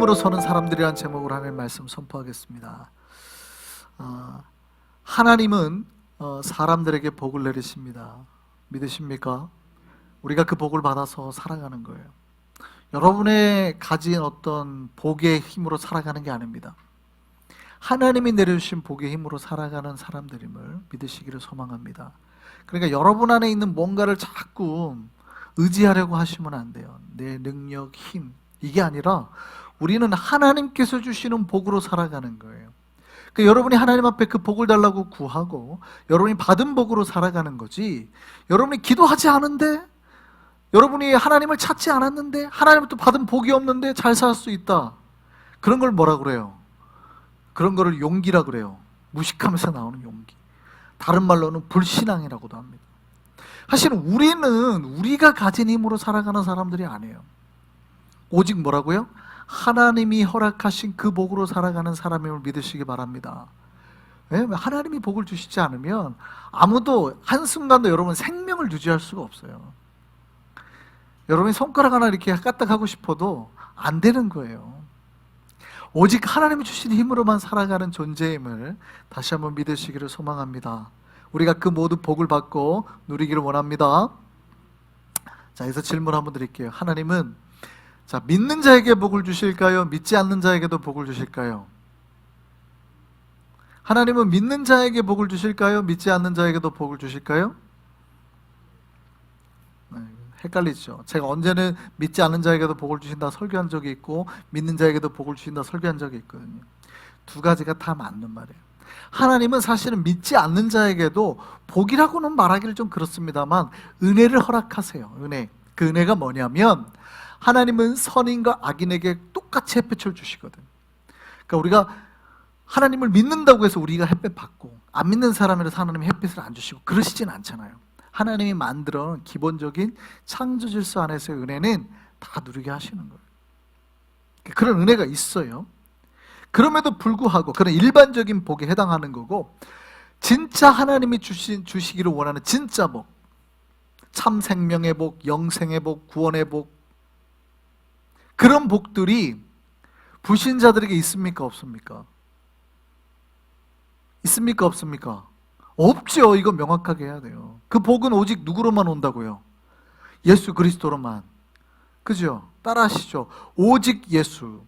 믿음으로 서는 사람들이라는 제목으로 하나님 말씀 선포하겠습니다. 하나님은 사람들에게 복을 내리십니다. 믿으십니까? 우리가 그 복을 받아서 살아가는 거예요. 여러분의 가진 어떤 복의 힘으로 살아가는 게 아닙니다. 하나님이 내려주신 복의 힘으로 살아가는 사람들임을 믿으시기를 소망합니다. 그러니까 여러분 안에 있는 뭔가를 자꾸 의지하려고 하시면 안 돼요. 내 능력, 힘, 이게 아니라 우리는 하나님께서 주시는 복으로 살아가는 거예요. 그러니까 여러분이 하나님 앞에 그 복을 달라고 구하고 여러분이 받은 복으로 살아가는 거지, 여러분이 기도하지 않은데, 여러분이 하나님을 찾지 않았는데, 하나님부터 받은 복이 없는데 잘 살 수 있다, 그런 걸 뭐라 그래요? 그런 거를 용기라 그래요. 무식하면서 나오는 용기. 다른 말로는 불신앙이라고도 합니다. 사실은 우리는 우리가 가진 힘으로 살아가는 사람들이 아니에요. 오직 뭐라고요? 하나님이 허락하신 그 복으로 살아가는 사람임을 믿으시기 바랍니다. 왜? 하나님이 복을 주시지 않으면 아무도 한순간도 여러분 생명을 유지할 수가 없어요. 여러분이 손가락 하나 이렇게 까딱하고 싶어도 안 되는 거예요. 오직 하나님이 주신 힘으로만 살아가는 존재임을 다시 한번 믿으시기를 소망합니다. 우리가 그 모든 복을 받고 누리기를 원합니다. 자, 여기서 질문 한번 드릴게요. 하나님은 믿는 자에게 복을 주실까요? 믿지 않는 자에게도 복을 주실까요? 하나님은 믿는 자에게 복을 주실까요? 믿지 않는 자에게도 복을 주실까요? 헷갈리죠. 제가 언제는 믿지 않는 자에게도 복을 주신다 설교한 적이 있고, 믿는 자에게도 복을 주신다 설교한 적이 있거든요. 두 가지가 다 맞는 말이에요. 하나님은 사실은 믿지 않는 자에게도 복이라고는 말하기를 좀 그렇습니다만 은혜를 허락하세요. 은혜. 그 은혜가 뭐냐면, 하나님은 선인과 악인에게 똑같이 햇빛을 주시거든. 그러니까 우리가 하나님을 믿는다고 해서 우리가 햇빛 받고, 안 믿는 사람이라서 하나님이 햇빛을 안 주시고 그러시진 않잖아요. 하나님이 만들어 놓은 기본적인 창조 질서 안에서의 은혜는 다 누리게 하시는 거예요. 그런 은혜가 있어요. 그럼에도 불구하고 그런 일반적인 복에 해당하는 거고, 진짜 하나님이 주시기를 원하는 진짜 복, 참 생명의 복, 영생의 복, 구원의 복, 그런 복들이 불신자들에게 있습니까? 없습니까? 있습니까? 없습니까? 없죠. 이거 명확하게 해야 돼요. 그 복은 오직 누구로만 온다고요? 예수 그리스도로만. 그죠? 따라하시죠. 오직 예수.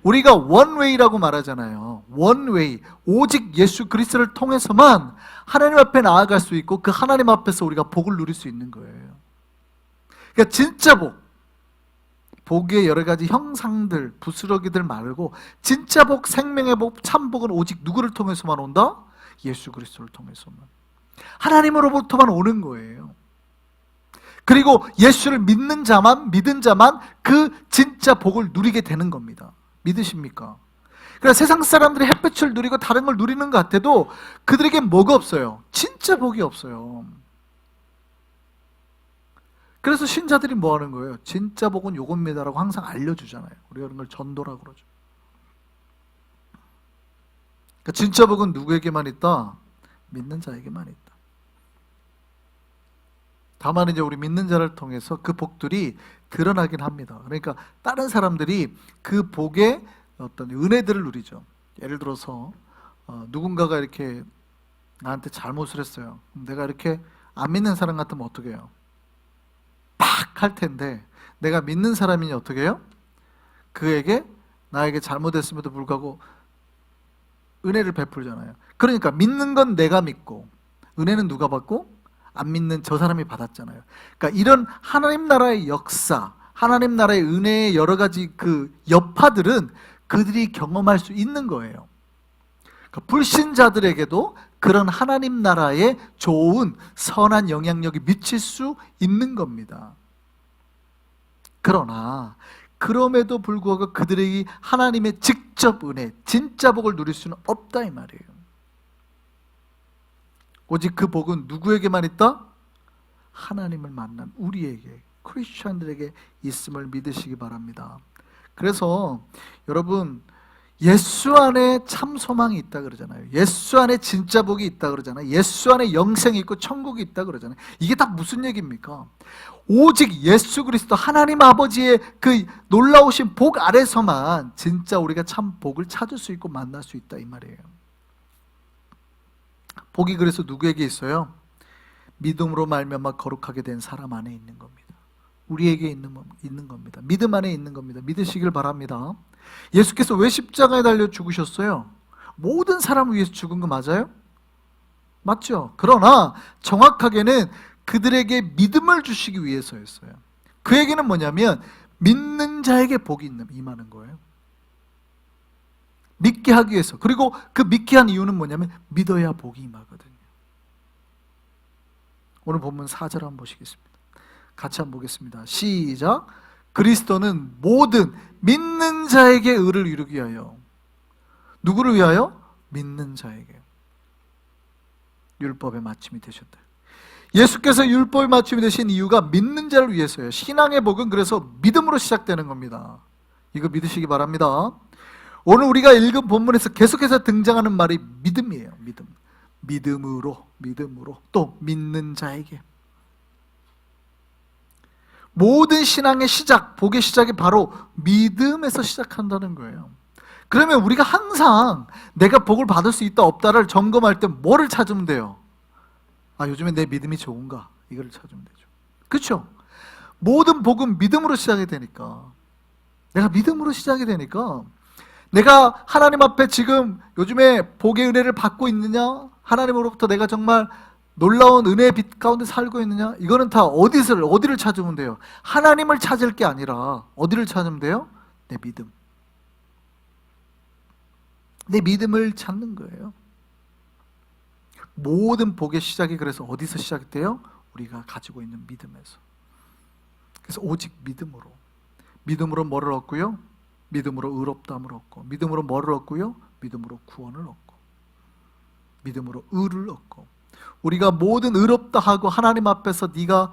우리가 원웨이라고 말하잖아요. 원웨이. 오직 예수 그리스도를 통해서만 하나님 앞에 나아갈 수 있고, 그 하나님 앞에서 우리가 복을 누릴 수 있는 거예요. 그러니까 진짜 복, 복의 여러 가지 형상들, 부스러기들 말고 진짜 복, 생명의 복, 참복은 오직 누구를 통해서만 온다? 예수 그리스도를 통해서만, 하나님으로부터만 오는 거예요. 그리고 예수를 믿는 자만, 믿은 자만 그 진짜 복을 누리게 되는 겁니다. 믿으십니까? 그러니까 세상 사람들이 햇빛을 누리고 다른 걸 누리는 것 같아도 그들에겐 뭐가 없어요? 진짜 복이 없어요. 그래서 신자들이 뭐 하는 거예요? 진짜 복은 요겁니다라고 항상 알려주잖아요. 우리가 그런 걸 전도라고 그러죠. 그러니까 진짜 복은 누구에게만 있다? 믿는 자에게만 있다. 다만 이제 우리 믿는 자를 통해서 그 복들이 드러나긴 합니다. 그러니까 다른 사람들이 그 복의 어떤 은혜들을 누리죠. 예를 들어서 누군가가 이렇게 나한테 잘못을 했어요. 그럼 내가 이렇게 안 믿는 사람 같으면 어떻게 해요? 팍 할 텐데, 내가 믿는 사람이니 어떻게 해요? 그에게 나에게 잘못했음에도 불구하고 은혜를 베풀잖아요. 그러니까 믿는 건 내가 믿고 은혜는 누가 받고? 안 믿는 저 사람이 받았잖아요. 그러니까 이런 하나님 나라의 역사, 하나님 나라의 은혜의 여러 가지 그 여파들은 그들이 경험할 수 있는 거예요. 그러니까 불신자들에게도 그런 하나님 나라의 좋은 선한 영향력이 미칠 수 있는 겁니다. 그러나 그럼에도 불구하고 그들에게 하나님의 직접 은혜, 진짜 복을 누릴 수는 없다 이 말이에요. 오직 그 복은 누구에게만 있다? 하나님을 만난 우리에게, 크리스천들에게 있음을 믿으시기 바랍니다. 그래서 여러분, 예수 안에 참 소망이 있다 그러잖아요. 예수 안에 진짜 복이 있다 그러잖아요. 예수 안에 영생이 있고 천국이 있다 그러잖아요. 이게 다 무슨 얘기입니까? 오직 예수 그리스도 하나님 아버지의 그 놀라우신 복 아래서만 진짜 우리가 참 복을 찾을 수 있고 만날 수 있다 이 말이에요. 복이 그래서 누구에게 있어요? 믿음으로 말미암아 거룩하게 된 사람 안에 있는 겁니다. 우리에게 있는 겁니다. 믿음 안에 있는 겁니다. 믿으시길 바랍니다. 예수께서 왜 십자가에 달려 죽으셨어요? 모든 사람을 위해서 죽은 거 맞아요? 맞죠? 그러나 정확하게는 그들에게 믿음을 주시기 위해서였어요. 그 얘기는 뭐냐면 믿는 자에게 복이 임하는 거예요. 믿게 하기 위해서. 그리고 그 믿게 한 이유는 뭐냐면 믿어야 복이 임하거든요. 오늘 본문 4절 한번 보시겠습니다. 같이 한번 보겠습니다. 시작. 그리스도는 모든 믿는 자에게 의를 이루기 위하여. 누구를 위하여? 믿는 자에게 율법의 마침이 되셨다. 예수께서 율법의 마침이 되신 이유가 믿는 자를 위해서예요. 신앙의 복은 그래서 믿음으로 시작되는 겁니다. 이거 믿으시기 바랍니다. 오늘 우리가 읽은 본문에서 계속해서 등장하는 말이 믿음이에요. 믿음으로 또 믿는 자에게. 모든 신앙의 시작, 복의 시작이 바로 믿음에서 시작한다는 거예요. 그러면 우리가 항상 내가 복을 받을 수 있다 없다를 점검할 때 뭐를 찾으면 돼요? 요즘에 내 믿음이 좋은가? 이걸 찾으면 되죠. 그렇죠? 모든 복은 믿음으로 시작이 되니까, 내가 믿음으로 시작이 되니까, 내가 하나님 앞에 지금 요즘에 복의 은혜를 받고 있느냐? 하나님으로부터 내가 정말 놀라운 은혜의 빛 가운데 살고 있느냐? 이거는 다 어디를 찾으면 돼요? 하나님을 찾을 게 아니라 어디를 찾으면 돼요? 내 믿음. 내 믿음을 찾는 거예요. 모든 복의 시작이 그래서 어디서 시작돼요? 우리가 가지고 있는 믿음에서. 그래서 오직 믿음으로 뭐를 얻고요? 믿음으로 의롭다함을 얻고, 믿음으로 뭐를 얻고요? 믿음으로 구원을 얻고, 믿음으로 의를 얻고. 우리가 모든 의롭다 하고 하나님 앞에서 네가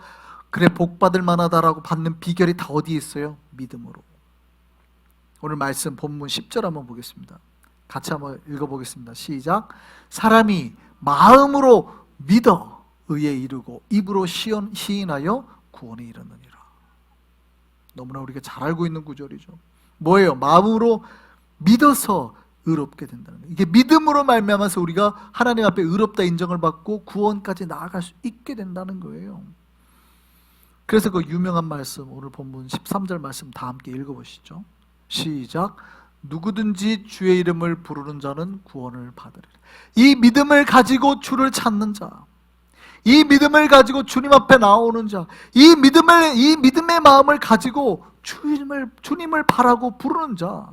그래 복 받을 만하다라고 받는 비결이 다 어디에 있어요? 믿음으로. 오늘 말씀 본문 10절 한번 보겠습니다. 같이 한번 읽어보겠습니다. 시작. 사람이 마음으로 믿어 의에 이르고 입으로 시인하여 구원에 이르느니라. 너무나 우리가 잘 알고 있는 구절이죠. 뭐예요? 마음으로 믿어서 의롭게 된다는 거예요. 이게 믿음으로 말미암아서 우리가 하나님 앞에 의롭다 인정을 받고 구원까지 나아갈 수 있게 된다는 거예요. 그래서 그 유명한 말씀, 오늘 본문 13절 말씀 다 함께 읽어보시죠. 시작. 누구든지 주의 이름을 부르는 자는 구원을 받으리라. 이 믿음을 가지고 주를 찾는 자, 이 믿음을 가지고 주님 앞에 나오는 자, 이 믿음의 마음을 가지고 주님을 바라고 부르는 자,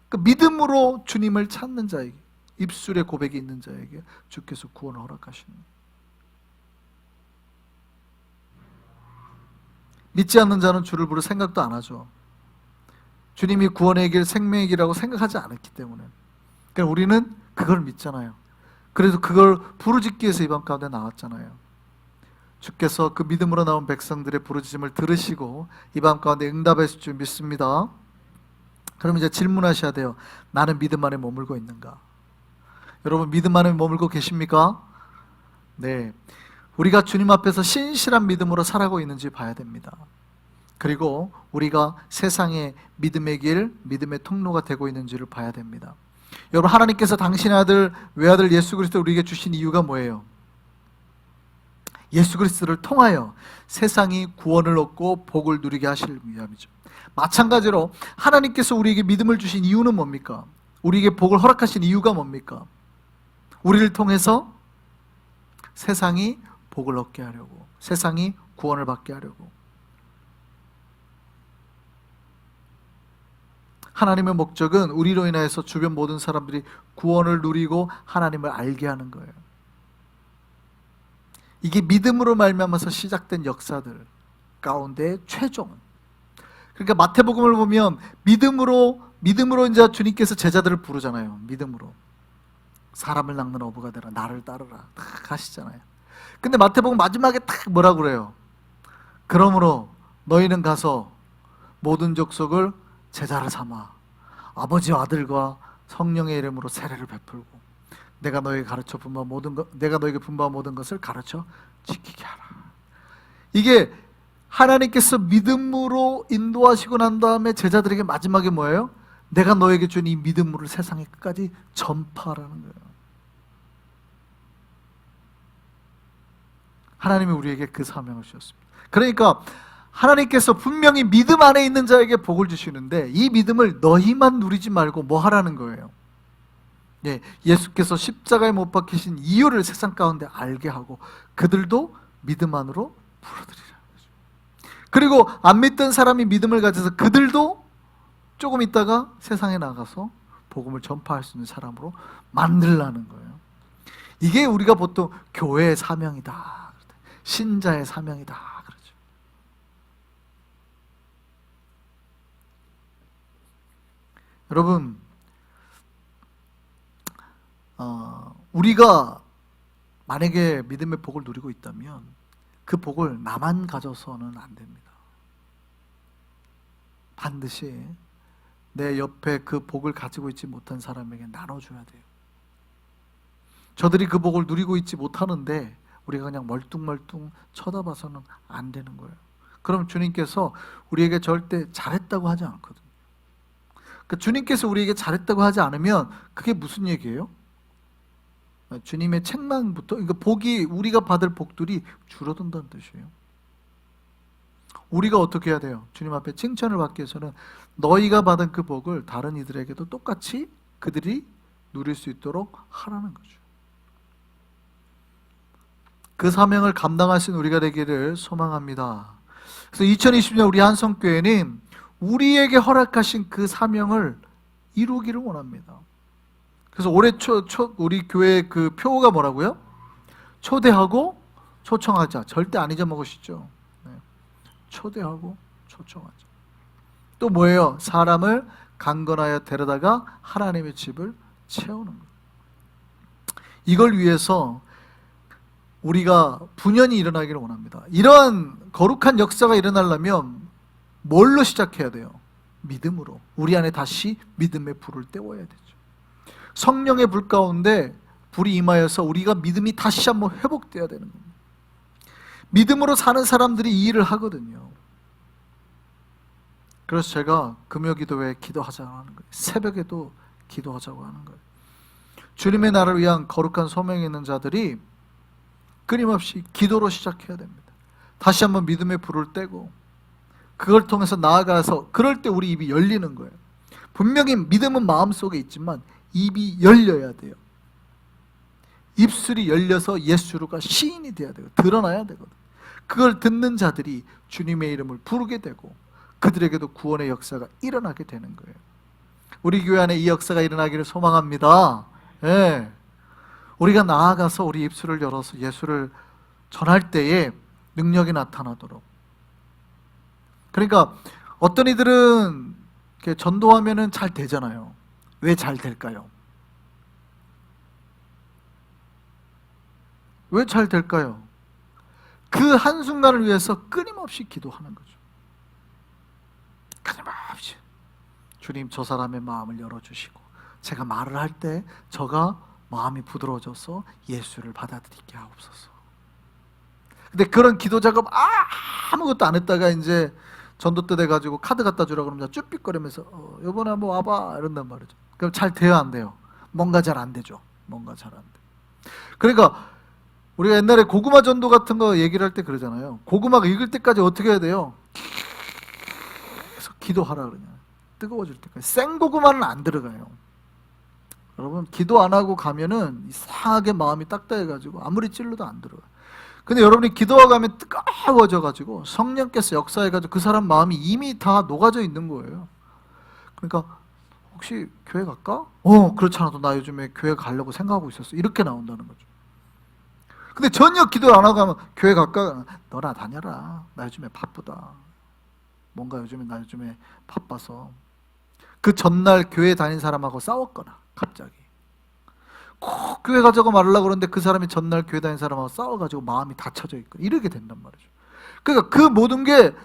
그 믿음으로 주님을 찾는 자에게, 입술에 고백이 있는 자에게 주께서 구원을 허락하시는 거예요. 믿지 않는 자는 주를 부를 생각도 안 하죠. 주님이 구원의 길, 생명의 길이라고 생각하지 않았기 때문에. 그러니까 우리는 그걸 믿잖아요. 그래서 그걸 부르짖기 위해서 이 밤 가운데 나왔잖아요. 주께서 그 믿음으로 나온 백성들의 부르짖음을 들으시고 이 밤 가운데 응답하실 줄 믿습니다. 그럼 이제 질문하셔야 돼요. 나는 믿음 안에 머물고 있는가? 여러분 믿음 안에 머물고 계십니까? 네. 우리가 주님 앞에서 신실한 믿음으로 살아가고 있는지 봐야 됩니다. 그리고 우리가 세상의 믿음의 길, 믿음의 통로가 되고 있는지를 봐야 됩니다. 여러분 하나님께서 당신의 아들, 외아들 예수 그리스도를 우리에게 주신 이유가 뭐예요? 예수 그리스도를 통하여 세상이 구원을 얻고 복을 누리게 하실 위함이죠. 마찬가지로 하나님께서 우리에게 믿음을 주신 이유는 뭡니까? 우리에게 복을 허락하신 이유가 뭡니까? 우리를 통해서 세상이 복을 얻게 하려고, 세상이 구원을 받게 하려고. 하나님의 목적은 우리로 인하여서 주변 모든 사람들이 구원을 누리고 하나님을 알게 하는 거예요. 이게 믿음으로 말미암아서 시작된 역사들 가운데 최종. 그러니까 마태복음을 보면 믿음으로 이제 주님께서 제자들을 부르잖아요. 믿음으로. 사람을 낚는 어부가 되라. 나를 따르라. 딱 하시잖아요. 근데 마태복음 마지막에 딱 뭐라 그래요? 그러므로 너희는 가서 모든 족속을 제자를 삼아. 아버지와 아들과 성령의 이름으로 세례를 베풀고 내가 너에게 내가 너에게 분부한 모든 것을 가르쳐 지키게 하라. 이게 하나님께서 믿음으로 인도하시고 난 다음에 제자들에게 마지막에 뭐예요? 내가 너에게 준 이 믿음으로 세상의 끝까지 전파하라는 거예요. 하나님이 우리에게 그 사명을 주셨습니다. 그러니까 하나님께서 분명히 믿음 안에 있는 자에게 복을 주시는데 이 믿음을 너희만 누리지 말고 뭐 하라는 거예요? 예수께서 십자가에 못 박히신 이유를 세상 가운데 알게 하고 그들도 믿음 안으로 불러들이라는 거죠. 그리고 안 믿던 사람이 믿음을 가져서 그들도 조금 있다가 세상에 나가서 복음을 전파할 수 있는 사람으로 만들라는 거예요. 이게 우리가 보통 교회의 사명이다, 신자의 사명이다 그러죠. 여러분, 우리가 만약에 믿음의 복을 누리고 있다면 그 복을 나만 가져서는 안 됩니다. 반드시 내 옆에 그 복을 가지고 있지 못한 사람에게 나눠줘야 돼요. 저들이 그 복을 누리고 있지 못하는데 우리가 그냥 멀뚱멀뚱 쳐다봐서는 안 되는 거예요. 그럼 주님께서 우리에게 절대 잘했다고 하지 않거든요. 그러니까 주님께서 우리에게 잘했다고 하지 않으면 그게 무슨 얘기예요? 주님의 책망부터, 그러니까 복이, 우리가 받을 복들이 줄어든다는 뜻이에요. 우리가 어떻게 해야 돼요? 주님 앞에 칭찬을 받기 위해서는 너희가 받은 그 복을 다른 이들에게도 똑같이 그들이 누릴 수 있도록 하라는 거죠. 그 사명을 감당하신 우리가 되기를 소망합니다. 그래서 2020년 우리 한성교회는 우리에게 허락하신 그 사명을 이루기를 원합니다. 그래서 올해 우리 교회 그 표어가 뭐라고요? 초대하고 초청하자. 절대 안 잊어먹으시죠? 네. 초대하고 초청하자. 또 뭐예요? 사람을 강건하여 데려다가 하나님의 집을 채우는 거예요. 이걸 위해서 우리가 분연히 일어나기를 원합니다. 이러한 거룩한 역사가 일어나려면 뭘로 시작해야 돼요? 믿음으로. 우리 안에 다시 믿음의 불을 떼워야 되죠. 성령의 불 가운데 불이 임하여서 우리가 믿음이 다시 한번 회복돼야 되는 겁니다. 믿음으로 사는 사람들이 이 일을 하거든요. 그래서 제가 금요기도회에 기도하자고 하는 거예요. 새벽에도 기도하자고 하는 거예요. 주님의 나라를 위한 거룩한 소명이 있는 자들이 끊임없이 기도로 시작해야 됩니다. 다시 한번 믿음의 불을 떼고 그걸 통해서 나아가서 그럴 때 우리 입이 열리는 거예요. 분명히 믿음은 마음속에 있지만 입이 열려야 돼요. 입술이 열려서 예수가 시인이 돼야 돼요. 드러나야 되거든요. 그걸 듣는 자들이 주님의 이름을 부르게 되고 그들에게도 구원의 역사가 일어나게 되는 거예요. 우리 교회 안에 이 역사가 일어나기를 소망합니다. 네. 우리가 나아가서 우리 입술을 열어서 예수를 전할 때에 능력이 나타나도록. 그러니까 어떤 이들은 이렇게 전도하면은 잘 되잖아요. 왜 잘 될까요? 왜 잘 될까요? 그 한순간을 위해서 끊임없이 기도하는 거죠. 끊임없이. 주님, 저 사람의 마음을 열어주시고 제가 말을 할 때 저가 마음이 부드러워져서 예수를 받아들이게 하옵소서. 근데 그런 기도 작업 아무것도 안 했다가 이제 전도 때 돼가지고 카드 갖다 주라 그러면 쭈삣거리면서 요번에 한번 와봐 이런단 말이죠. 그럼 잘 돼요, 안 돼요? 뭔가 잘 안 되죠. 뭔가 잘 안 돼. 그러니까 우리가 옛날에 고구마 전도 같은 거 얘기를 할 때 그러잖아요. 고구마가 익을 때까지 어떻게 해야 돼요? 계속 기도하라 그러냐. 뜨거워질 때까지. 생고구마는 안 들어가요. 여러분, 기도 안 하고 가면은 이상하게 마음이 딱딱해가지고 아무리 찔러도 안 들어가요. 근데 여러분이 기도하고 가면 뜨거워져가지고 성령께서 역사해가지고 그 사람 마음이 이미 다 녹아져 있는 거예요. 그러니까 혹시 교회 갈까? 그렇지 않아도 나 요즘에 교회 가려고 생각하고 있었어. 이렇게 나온다는 거죠. 근데 전혀 기도 안 하고 가면 교회 갈까? 너나 다녀라. 나 요즘에 바쁘다. 뭔가 나 요즘에 바빠서. 그 전날 교회 다닌 사람하고 싸웠거나 갑자기 꼭 교회 가자고 말하려고 그러는데 그 사람이 전날 교회 다닌 사람하고 싸워가지고 마음이 닫혀져 있고 이러게 된단 말이죠. 그러니까 그 모든 게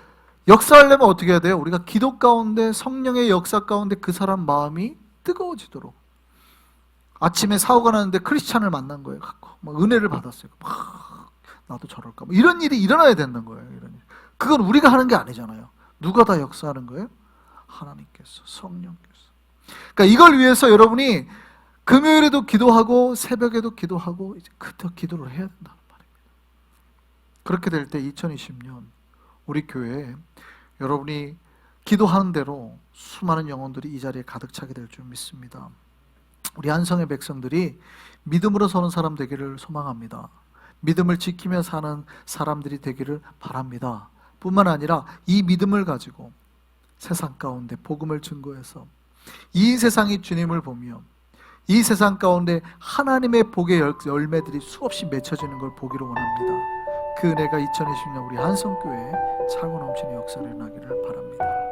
역사하려면 어떻게 해야 돼요? 우리가 기도 가운데, 성령의 역사 가운데 그 사람 마음이 뜨거워지도록. 아침에 사고가 났는데 크리스찬을 만난 거예요. 갖고 막 은혜를 받았어요. 막 나도 저럴까. 뭐 이런 일이 일어나야 되는 거예요. 이런 일. 그건 우리가 하는 게 아니잖아요. 누가 다 역사하는 거예요? 하나님께서, 성령께서. 그러니까 이걸 위해서 여러분이 금요일에도 기도하고 새벽에도 기도하고 이제 그때 기도를 해야 된다는 말입니다. 그렇게 될 때 2020년 우리 교회에 여러분이 기도하는 대로 수많은 영혼들이 이 자리에 가득 차게 될 줄 믿습니다. 우리 한성의 백성들이 믿음으로 서는 사람 되기를 소망합니다. 믿음을 지키며 사는 사람들이 되기를 바랍니다. 뿐만 아니라 이 믿음을 가지고 세상 가운데 복음을 증거해서 이 세상이 주님을 보며 이 세상 가운데 하나님의 복의 열매들이 수없이 맺혀지는 걸 보기를 원합니다. 그 은혜가 2020년 우리 한성교회에 차고 넘치는 역사를 나기를 바랍니다.